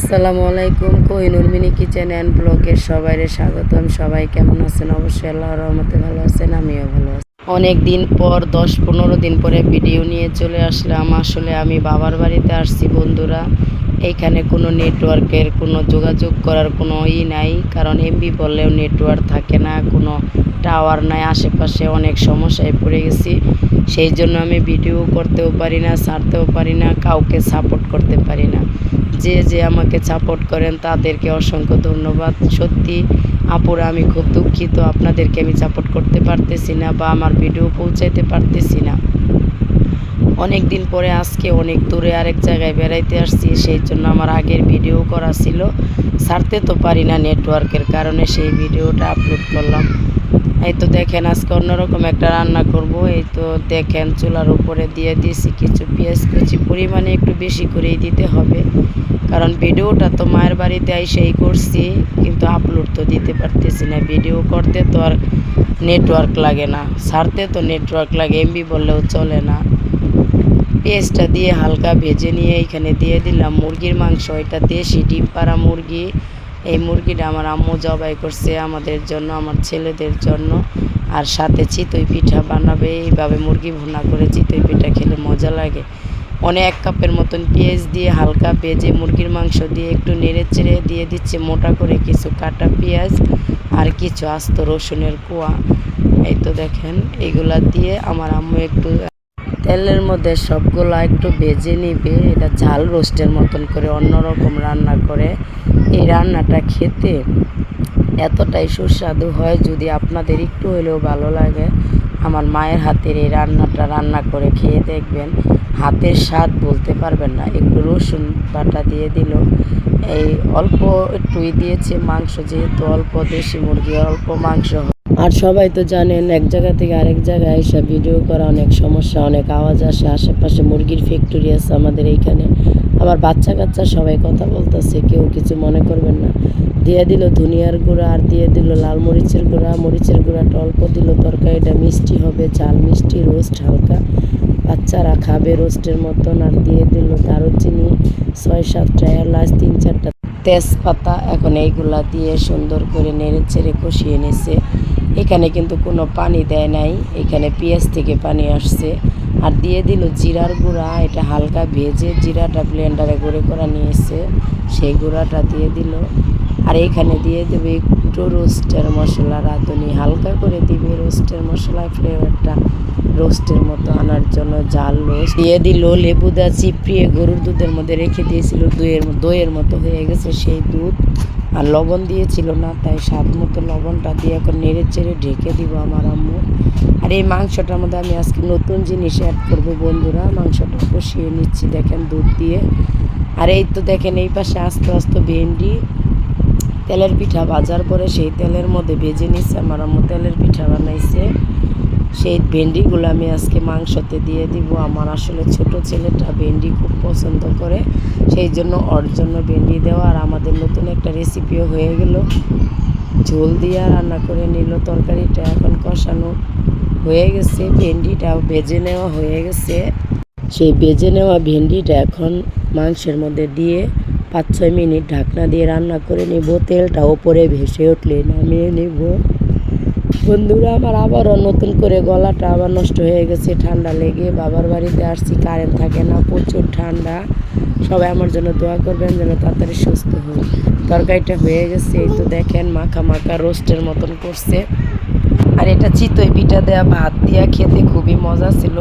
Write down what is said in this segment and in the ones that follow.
আসসালামু আলাইকুম। Kohinoor mini kitchen and ব্লগের সবাইরে স্বাগতম। সবাই কেমন আছেন? অবশ্যই আল্লাহর রহমতে ভালো আছেন, আমিও ভালো আছি। অনেক দিন পর 10-15 দিন পরে ভিডিও নিয়ে চলে আসলাম। আসলে আমি বাবার বাড়িতে আসছি বন্ধুরা। এইখানে কোনো নেটওয়ার্কের কোনো যোগাযোগ করার কোনো নাই, কারণ এমবি বললেও নেটওয়ার্ক থাকে না, কোনো টাওয়ার নাই, আশেপাশে অনেক সমস্যায় পড়ে গেছি। সেই জন্য আমি ভিডিও করতেও পারি না, ছাড়তেও পারি না, কাউকে সাপোর্ট করতে পারি না। যে আমাকে সাপোর্ট করেন তাদেরকে অসংখ্য ধন্যবাদ। সত্যি আপুরা, আমি খুব দুঃখিত, আপনাদেরকে আমি সাপোর্ট করতে পারতেছি না বা আমার ভিডিও পৌঁছাইতে পারতেছি না। অনেক দিন পরে আজকে অনেক দূরে আরেক জায়গায় বেড়াইতে আসছি, সেই জন্য আমার আগের ভিডিও করা ছিল, ছাড়তে তো পারি না নেটওয়ার্কের কারণে, সেই ভিডিওটা আপলোড করলাম। এই তো দেখেন আজকে অন্যরকম একটা রান্না করব। এই তো দেখেন চুলার উপরে দিয়ে দিয়েছি কিছু পেঁয়াজ কুচি, পরিমাণে একটু বেশি করেই দিতে হবে, কারণ ভিডিওটা তো মায়ের বাড়িতে সেই করছি, কিন্তু আপলোড তো দিতে পারতেছি না। ভিডিও করতে তো আর নেটওয়ার্ক লাগে না, ছাড়তে তো নেটওয়ার্ক লাগে, এমবি বললেও চলে না। পেঁয়াজটা দিয়ে হালকা ভেজে নিয়ে এখানে দিয়ে দিলাম মুরগির মাংস। এটা দেশি ডিম পাড়া মুরগি। এই মুরগিটা আমার আম্মু জবাই করছে আমাদের জন্য, আমার ছেলেদের জন্য। আর সাথে চিতই পিঠা বানাবে। এইভাবে মুরগি ভুনা করে চিতই পিঠা খেলে মজা লাগে। অনেক 1 কাপের মতন পেঁয়াজ দিয়ে হালকা ভেজে মুরগির মাংস দিয়ে একটু নেড়ে চেড়ে দিয়ে দিচ্ছে মোটা করে কিছু কাটা পেঁয়াজ আর কিছু আস্ত রসুনের কোয়া। এই তো দেখেন এইগুলা দিয়ে আমার আম্মু একটু তেলের মধ্যে সবগুলা একটু ভেজে নিবে। এটা ঝাল রোস্টের মতন করে অন্যরকম রান্না করে। এই রান্নাটা খেতে এতটাই সুস্বাদু হয়, যদি আপনাদের একটু হলেও ভালো লাগে আমার মায়ের হাতের এই রান্নাটা রান্না করে খেয়ে দেখবেন, হাতের স্বাদ বলতে পারবেন না। একটু রসুন বাটা দিয়ে দিল, এই অল্প একটুই দিয়েছে মাংস, যেহেতু অল্প দেশি মুরগি অল্প মাংস। আর সবাই তো জানেন এক জায়গা থেকে আরেক জায়গায় এসে ভিডিও করা অনেক সমস্যা, অনেক আওয়াজ আসে, আশেপাশে মুরগির ফ্যাক্টরি আছে আমাদের এইখানে। আমার বাচ্চা কাচ্চা সবাই কথা বলতেছে, কেউ কিছু মনে করবেন না। দিয়ে দিল ধনিয়ার গুঁড়া আর দিয়ে দিল লাল মরিচের গুঁড়া। মরিচের গুঁড়াটা অল্প দিল, তরকারিটা মিষ্টি হবে, ঝাল মিষ্টি রোস্ট হালকা, বাচ্চারা খাবে রোস্টের মতন। আর দিয়ে দিল দারুচিনি, 6-7টা এলাচ, 3-4টা তেজপাতা। এখন এইগুলা দিয়ে সুন্দর করে নেড়ে চেড়ে কষিয়ে নিছে। এখানে কিন্তু কোনো পানি দেয় নাই, এখানে পেঁয়াজ থেকে পানি আসছে। আর দিয়ে দিল জিরার গুঁড়া। এটা হালকা ভেজে জিরাটা ব্লেন্ডারে গুঁড়ো করে নিয়েছে, সেই গুঁড়াটা দিয়ে দিল। আর এইখানে দিয়ে দেবে একটু রোস্টের মশলা, রাঁধুনি হালকা করে দিবে রোস্টের মশলা, ফ্লেভারটা রোস্টের মতো আনার জন্য। জাল রোস্ট দিয়ে দিল, লেবুদা চিপড়িয়ে গরুর দুধের মধ্যে রেখে দিয়েছিল, দইয়ের মতো হয়ে গেছে সেই দুধ। আর লবণ দিয়েছিল না, তাই স্বাদ মতো লবণটা দিয়ে এখন নেড়ে চেড়ে ঢেকে দিব আমার আম্মু। আর এই মাংসটার মধ্যে আমি আজকে নতুন জিনিস অ্যাড করবো বন্ধুরা। মাংসটা কষিয়ে নিচ্ছি দেখেন দুধ দিয়ে। আর এই তো দেখেন এই পাশে আস্তে আস্তে ভেন্ডি তেলের পিঠা ভাজার পরে সেই তেলের মধ্যে ভেজে নিচ্ছে আমার আম্মু, তেলের পিঠা বানাইছে। সেই ভেন্ডিগুলো আমি আজকে মাংসতে দিয়ে দিব। আমার আসলে ছোট ছেলেটা ভেন্ডি খুব পছন্দ করে, সেই জন্য ওর জন্য ভেন্ডি দেওয়া। আর আমাদের নতুন একটা রেসিপিও হয়ে গেল, ঝোল দিয়ে রান্না করে নিল। তরকারিটা এখন কষানো হয়ে গেছে, ভেন্ডিটাও ভেজে নেওয়া হয়ে গেছে। সেই ভেজে নেওয়া ভেন্ডিটা এখন মাংসের মধ্যে দিয়ে 5-6 মিনিট ঢাকনা দিয়ে রান্না করে নেব। তেলটা ওপরে ভেসে উঠলে নামিয়ে নেব। বন্ধুরা আমার আবারও নতুন করে গলাটা আবার নষ্ট হয়ে গেছে ঠান্ডা লেগে। বাবার বাড়িতে আসছি, কারেন্ট থাকে না, প্রচুর ঠান্ডা। সবাই আমার জন্য দোয়া করবেন যেন তাড়াতাড়ি সুস্থ হই। তরকারিটা হয়ে গেছে, এই তো দেখেন মাখা মাখা রোস্টের মতন করছে। আর এটা চিতই পিঠা দেওয়া ভাত দিয়া খেতে খুবই মজা ছিল।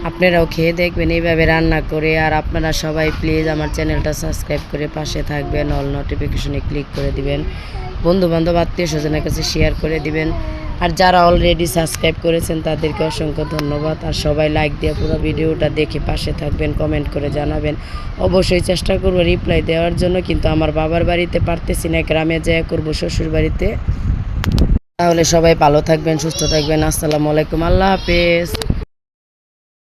আপনারাও খেয়ে দেখবেন এইভাবে রান্না করে। আর আপনারা সবাই প্লিজ আমার চ্যানেলটা সাবস্ক্রাইব করে পাশে থাকবেন, অল নোটিফিকেশনে ক্লিক করে দিবেন, বন্ধুবান্ধব আত্মীয় স্বজনের কাছে শেয়ার করে দিবেন। আর যারা অলরেডি সাবস্ক্রাইব করেছেন তাদেরকে অসংখ্য ধন্যবাদ। আর সবাই লাইক দিয়ে পুরো ভিডিওটা দেখে পাশে থাকবেন, কমেন্ট করে জানাবেন। অবশ্যই চেষ্টা করবো রিপ্লাই দেওয়ার জন্য, কিন্তু আমার বাবার বাড়িতে পারতেছি না, গ্রামে যেয়ে করবো শ্বশুর বাড়িতে। তাহলে সবাই ভালো থাকবেন, সুস্থ থাকবেন। আসসালামু আলাইকুম, আল্লাহ হাফেজ।